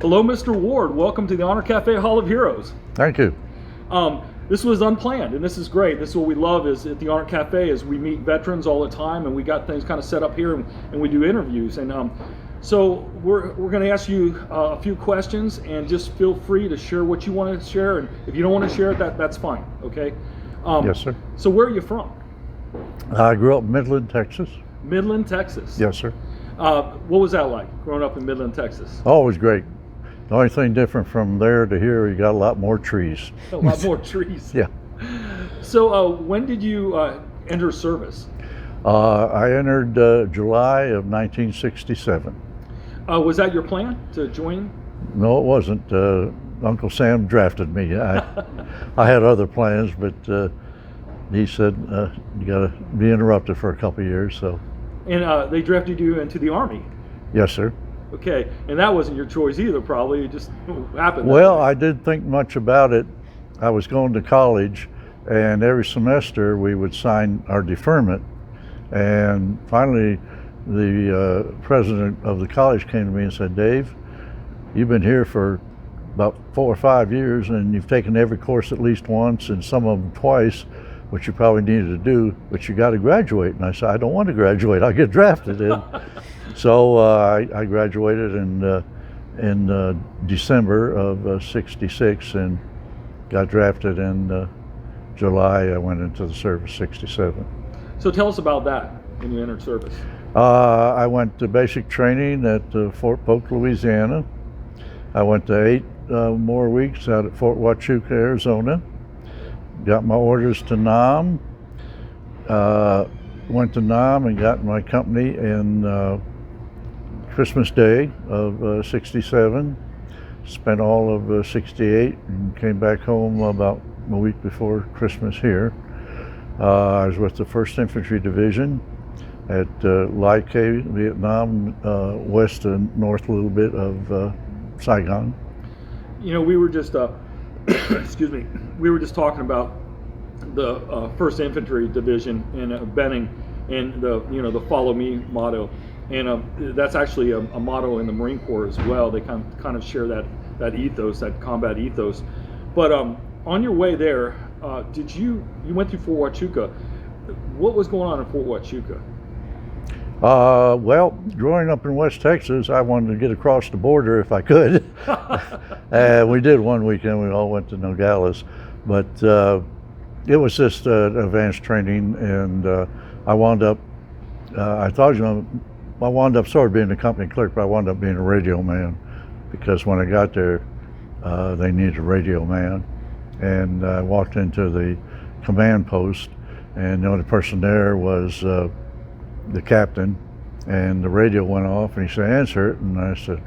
Hello, Mr. Ward. Welcome to the Honor Cafe Hall of Heroes. Thank you. This was unplanned, and this is great. This is what we love is at the Honor Cafe is we meet veterans all the time, and we got things kind of set up here, and we do interviews. And so we're going to ask you a few questions, and just feel free to share what you want to share. And if you don't want to share it, that's fine. Okay. Yes, sir. So where are you from? I grew up in Midland, Texas. Midland, Texas. Yes, sir. What was that like, growing up in Midland, Texas? Always great. The only thing different from there to here, you got a lot more trees. A lot more trees. Yeah. So when did you enter service? I entered July of 1967. Was that your plan to join? No, it wasn't. Uncle Sam drafted me. I had other plans, but he said, you got to be interrupted for a couple of years. So. And they drafted you into the Army? Yes, sir. Okay, and that wasn't your choice either, probably. It just happened. Well, I didn't think much about it. I was going to college, and every semester we would sign our deferment. And finally, the president of the college came to me and said, Dave, you've been here for about 4 or 5 years, and you've taken every course at least once, and some of them twice, which you probably needed to do, but you got to graduate. And I said, I don't want to graduate. I'll get drafted in. So I graduated in December of '66 and got drafted in July. I went into the service '67. So tell us about that when you entered service. I went to basic training at Fort Polk, Louisiana. I went to 8 more weeks out at Fort Huachuca, Arizona. Got my orders to Nam. Went to Nam and got my company in Christmas Day of '67, spent all of '68 and came back home about a week before Christmas here. I was with the 1st Infantry Division at Lai Khe, Vietnam, west and north a little bit of Saigon. You know, we were just, excuse me, we were just talking about the 1st Infantry Division in Benning and the Follow Me motto. And that's actually a motto in the Marine Corps as well. They kind of share that ethos, that combat ethos. But on your way there, you went through Fort Huachuca. What was going on in Fort Huachuca? Well, growing up in West Texas, I wanted to get across the border if I could. We did one weekend. We all went to Nogales, but it was just advanced training, and I wound up. I wound up sort of being a company clerk, but I wound up being a radio man because when I got there, they needed a radio man. And I walked into the command post, and the only person there was the captain, and the radio went off, and he said, answer it. And I said,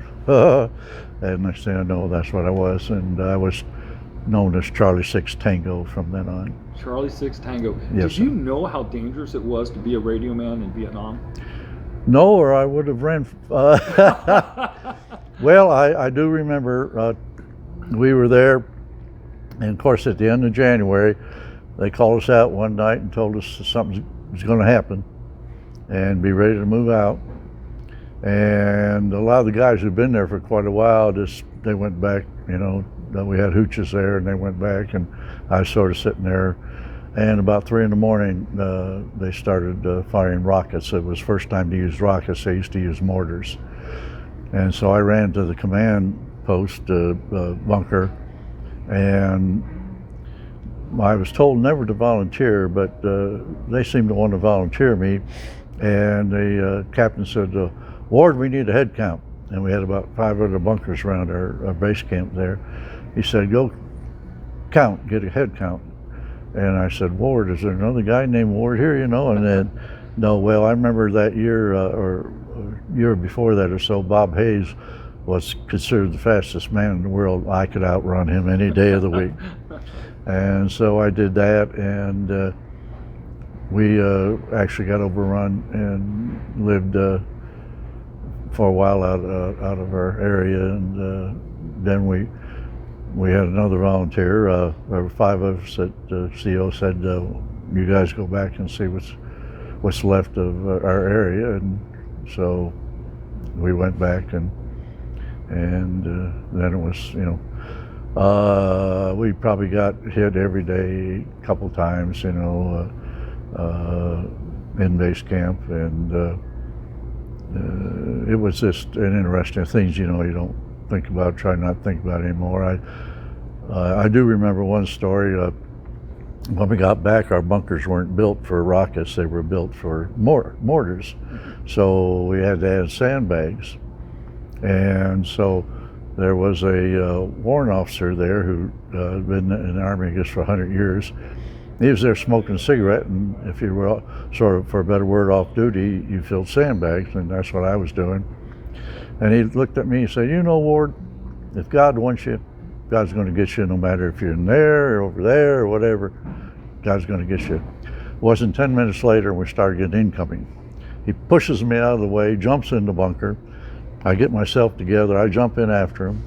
and next thing I know, that's what I was. And I was known as Charlie 6 Tango from then on. Charlie 6 Tango. Yes, Did you know how dangerous it was to be a radio man in Vietnam? No, or I would have ran. Well, I do remember we were there, and of course at the end of January, they called us out one night and told us something was going to happen and be ready to move out. And a lot of the guys who'd been there for quite a while, they went back, we had hooches there, and they went back, and I was sort of sitting there. And about 3 in the morning, they started firing rockets. It was the first time to use rockets. They used to use mortars. And so I ran to the command post bunker, and I was told never to volunteer, but they seemed to want to volunteer me. And the captain said, Ward, we need a head count. And we had about 5 other bunkers around our base camp there. He said, go count, get a head count. And I said, Ward, is there another guy named Ward here, And then, no, well, I remember that year or year before that or so, Bob Hayes was considered the fastest man in the world. I could outrun him any day of the week. And so I did that, and we actually got overrun and lived for a while out of our area. And then we had another volunteer. There were 5 of us that CO said, you guys go back and see what's left of our area. And so we went back, and and then it was, we probably got hit every day, a couple times, in base camp, and it was just an interesting things, you don't think about, try not to think about anymore. I do remember one story. When we got back, our bunkers weren't built for rockets; they were built for mortars. So we had to add sandbags, and so there was a warrant officer there who had been in the Army, I guess, for 100 years. He was there smoking a cigarette, and if you were sort of, for a better word, off duty, you filled sandbags, and that's what I was doing. And he looked at me and said, Ward, if God wants you, God's going to get you no matter if you're in there or over there or whatever. God's going to get you. It wasn't 10 minutes later, we started getting incoming. He pushes me out of the way, jumps in the bunker. I get myself together. I jump in after him.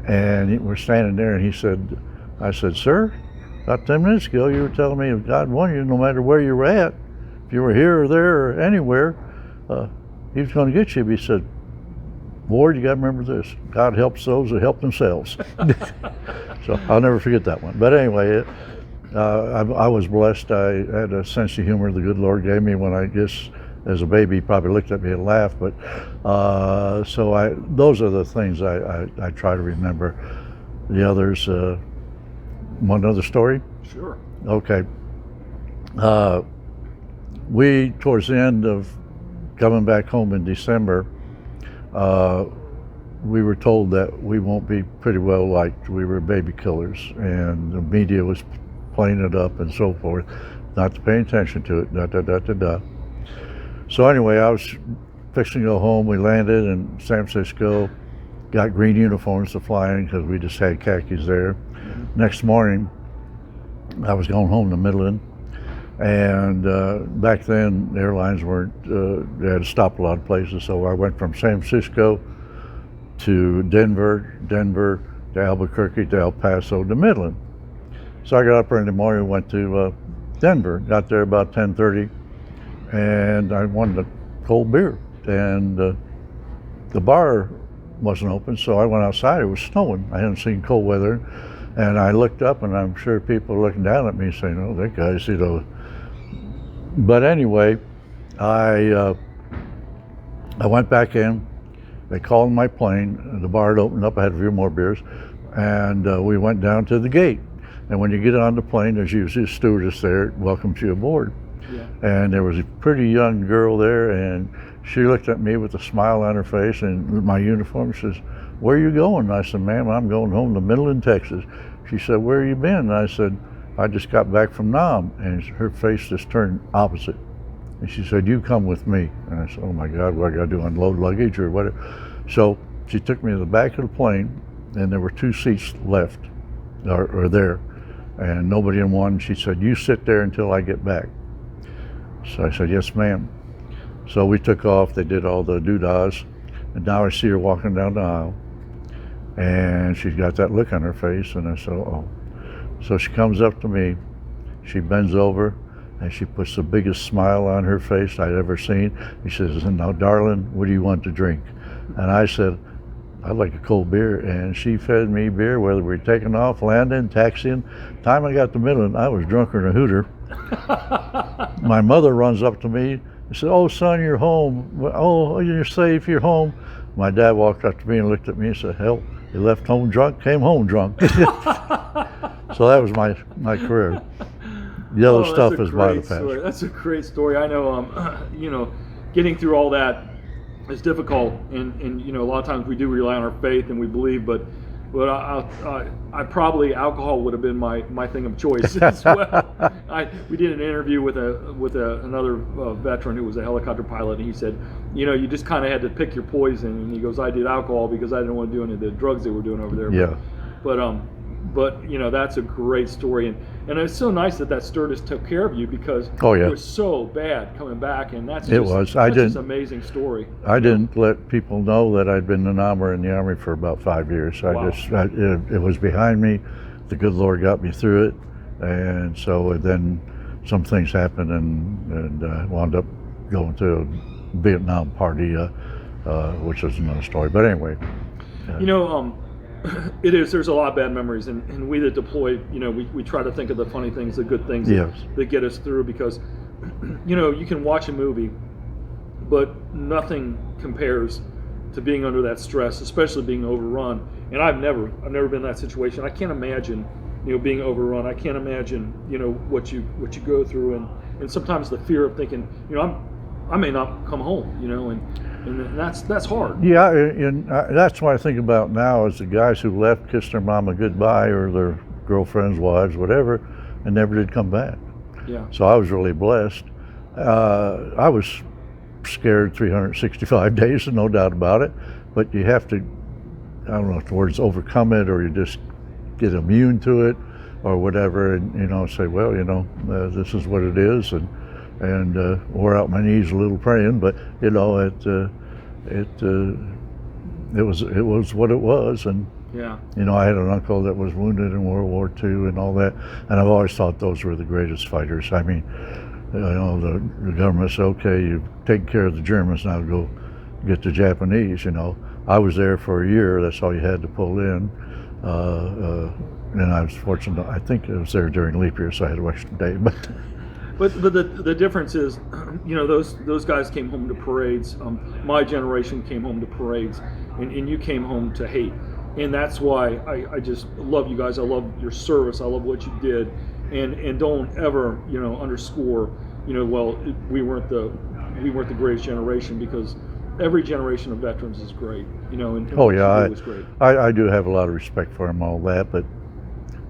And we're standing there, and I said, sir, about 10 minutes ago, you were telling me if God wanted you, no matter where you were at, if you were here or there or anywhere, he was going to get you. He said, Ward, you got to remember this. God helps those that help themselves. So I'll never forget that one. But anyway, I was blessed. I had a sense of humor the good Lord gave me when I guess as a baby he probably looked at me and laughed. But those are the things I try to remember. The others, one other story? Sure. Okay. We, towards the end of coming back home in December, we were told that we won't be pretty well liked. We were baby killers, and the media was playing it up and so forth, not to pay attention to it, So anyway, I was fixing to go home. We landed in San Francisco, got green uniforms to fly in because we just had khakis there. Next morning, I was going home to Midland, and back then airlines weren't, they had to stop a lot of places, so I went from San Francisco to Denver to Albuquerque to El Paso to Midland. So I got up early in the morning and went to Denver, got there about 10:30, and I wanted a cold beer, and the bar wasn't open, so I went outside. It was snowing. I hadn't seen cold weather. And I looked up, and I'm sure people were looking down at me saying, oh, that guy's, But anyway, I went back in. They called my plane. The bar had opened up. I had a few more beers. And we went down to the gate. And when you get on the plane, there's usually a stewardess there, welcomes you aboard. Yeah. And there was a pretty young girl there, and she looked at me with a smile on her face and with my uniform. She says, where are you going? And I said, ma'am, I'm going home to Midland, Texas. She said, where have you been? And I said, I just got back from Nam. And her face just turned opposite. And she said, you come with me. And I said, oh my God, what I got to do, unload luggage or whatever? So she took me to the back of the plane, and there were 2 seats left, or there, and nobody in one. She said, you sit there until I get back. So I said, yes, ma'am. So we took off. They did all the doodahs, and now I see her walking down the aisle. And she's got that look on her face, and I said, oh. So she comes up to me, she bends over, and she puts the biggest smile on her face I'd ever seen. She says, now, darling, what do you want to drink? And I said, I'd like a cold beer. And she fed me beer, whether we were taking off, landing, taxiing. Time I got to Midland, I was drunker than a hooter. My mother runs up to me and said, oh, son, you're home. Oh, you're safe, you're home. My dad walked up to me and looked at me and said, hell, he left home drunk, came home drunk. So that was my career. The other stuff is by the past. That's a great story. I know, getting through all that is difficult, and a lot of times we do rely on our faith and we believe, but I probably alcohol would have been my thing of choice as well. We did an interview with another veteran who was a helicopter pilot, and he said, you just kind of had to pick your poison. And he goes, I did alcohol because I didn't want to do any of the drugs they were doing over there. Yeah. But that's a great story, and it's so nice that stewardess took care of you, because oh, yeah. It was so bad coming back, and that's just an amazing story. I didn't let people know that I'd been an armor in the Army for about 5 years. Wow. It was behind me. The good Lord got me through it, and so then some things happened, and I wound up going to a Vietnam party, which is another story. But anyway. You know, it is. There's a lot of bad memories, and we that deploy, you know, we try to think of the funny things, the good things Yes. that get us through. Because, you know, you can watch a movie, but nothing compares to being under that stress, especially being overrun. And I've never been in that situation. I can't imagine, you know, being overrun. I can't imagine, you know, what you go through, and sometimes the fear of thinking, you know, I may not come home, you know, and that's hard. Yeah, and that's what I think about now is the guys who left, kissed their mama goodbye or their girlfriends, wives, whatever, and never did come back. Yeah. So I was really blessed. I was scared 365 days, no doubt about it, but you have to, I don't know if the word's overcome it, or you just get immune to it or whatever, and, you know, say, well, you know, this is what it is, and wore out my knees a little praying, but, you know, it was what it was. And Yeah. you know, I had an uncle that was wounded in World War II and all that, and I've always thought those were the greatest fighters. I mean, you know, the government said, okay, you've taken care of the Germans, now go get the Japanese. You know, I was there for a year. That's all you had to pull in, and I was fortunate. I think I was there during leap year, so I had an extra day. But the difference is, you know, those guys came home to parades. My generation came home to parades, and you came home to hate. And that's why I just love you guys. I love your service. I love what you did, and don't ever, you know, underscore, you know, well, we weren't the greatest generation, because every generation of veterans is great, you know. And oh yeah, was great. I do have a lot of respect for them, all that,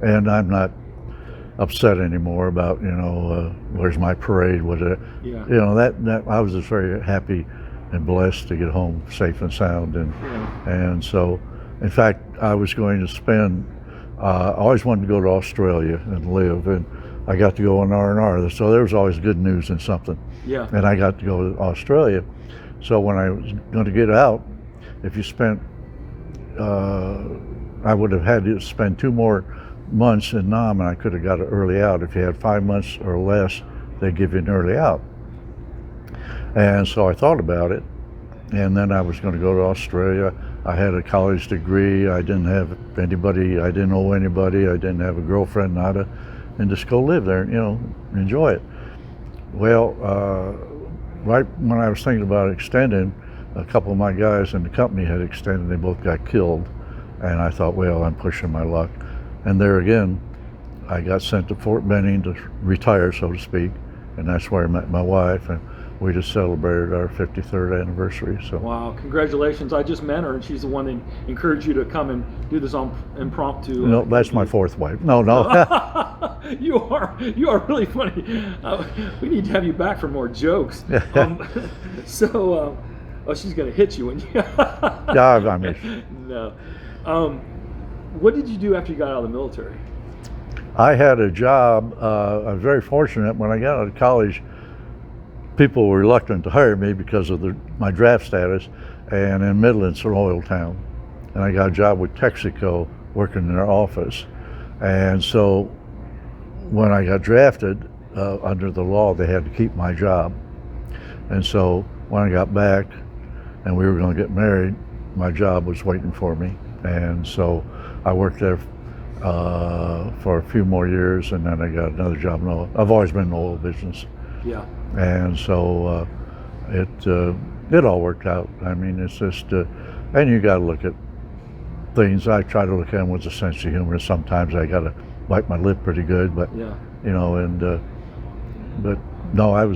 and I'm not upset anymore about, you know, where's my parade, whatever. Yeah. You know, that I was just very happy and blessed to get home safe and sound, and so, in fact, I was going to spend. I always wanted to go to Australia and live, and I got to go on R&R. So there was always good news in something. Yeah. And I got to go to Australia. So when I was going to get out, if you spent, I would have had to spend 2 more months in Nam, and I could have got an early out. If you had 5 months or less, they give you an early out. And so I thought about it, and then I was going to go to Australia. I had a college degree. I didn't have anybody. I didn't owe anybody. I didn't have a girlfriend, nada, and just go live there, you know, enjoy it. Well, right when I was thinking about extending, a couple of my guys in the company had extended. They both got killed, and I thought, well, I'm pushing my luck. And there again, I got sent to Fort Benning to retire, so to speak, and that's where I met my wife, and we just celebrated our 53rd anniversary. So wow, congratulations! I just met her, and she's the one that encouraged you to come and do this on impromptu. No, that's my 4th wife. No. You are really funny. We need to have you back for more jokes. So, she's gonna hit you when you. Yeah, I mean. No. What did you do after you got out of the military? I had a job. I was very fortunate when I got out of college. People were reluctant to hire me because of my draft status, and in Midland's an oil town. And I got a job with Texaco working in their office. And so when I got drafted, under the law, they had to keep my job. And so when I got back and we were going to get married, my job was waiting for me. And so I worked there for a few more years, and then I got another job in oil. I've always been in the oil business. Yeah. And so it all worked out. I mean, it's just, and you got to look at things. I try to look at them with a sense of humor. Sometimes I got to bite my lip pretty good, but yeah. You know, and but no, I've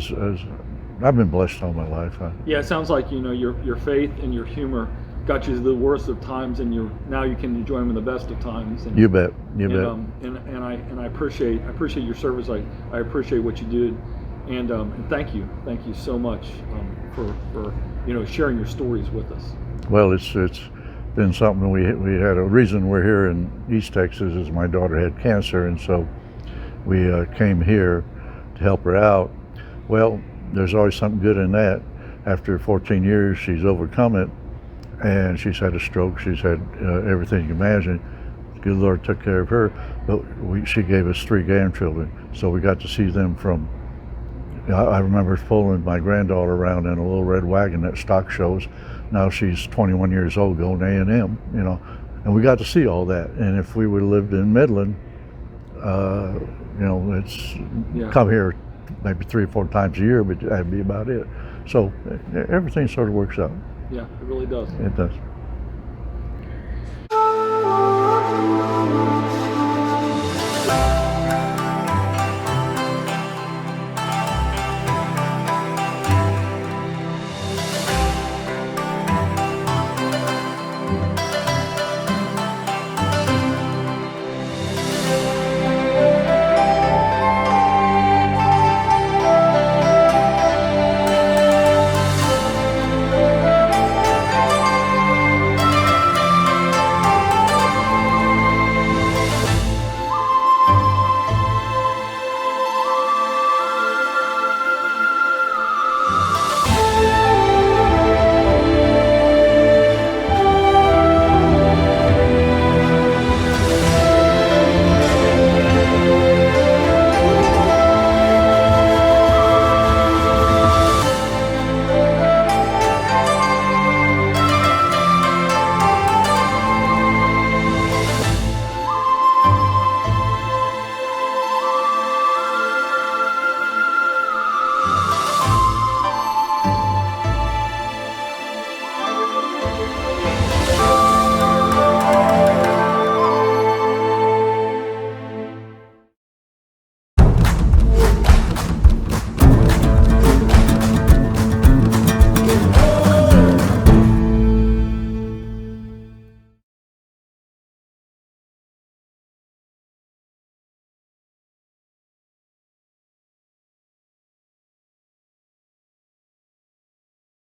been blessed all my life. Yeah, it sounds like, you know, your faith and your humor got you through the worst of times, and now you can enjoy them in the best of times. And, you bet. And I appreciate your service. I appreciate what you did. And thank you so much for you know, sharing your stories with us. Well, it's been something. We had a reason we're here in East Texas is my daughter had cancer, and so we came here to help her out. Well, there's always something good in that. After 14 years, she's overcome it, and she's had a stroke. She's had everything you can imagine. The good Lord took care of her, but she gave us 3 grandchildren, so we got to see them from I remember pulling my granddaughter around in a little red wagon at stock shows. Now she's 21 years old, going to A&M, you know, and we got to see all that. And if we would have lived in Midland, you know, it's come here maybe 3 or 4 times a year, but that'd be about it. So everything sort of works out. Yeah, it really does. It does.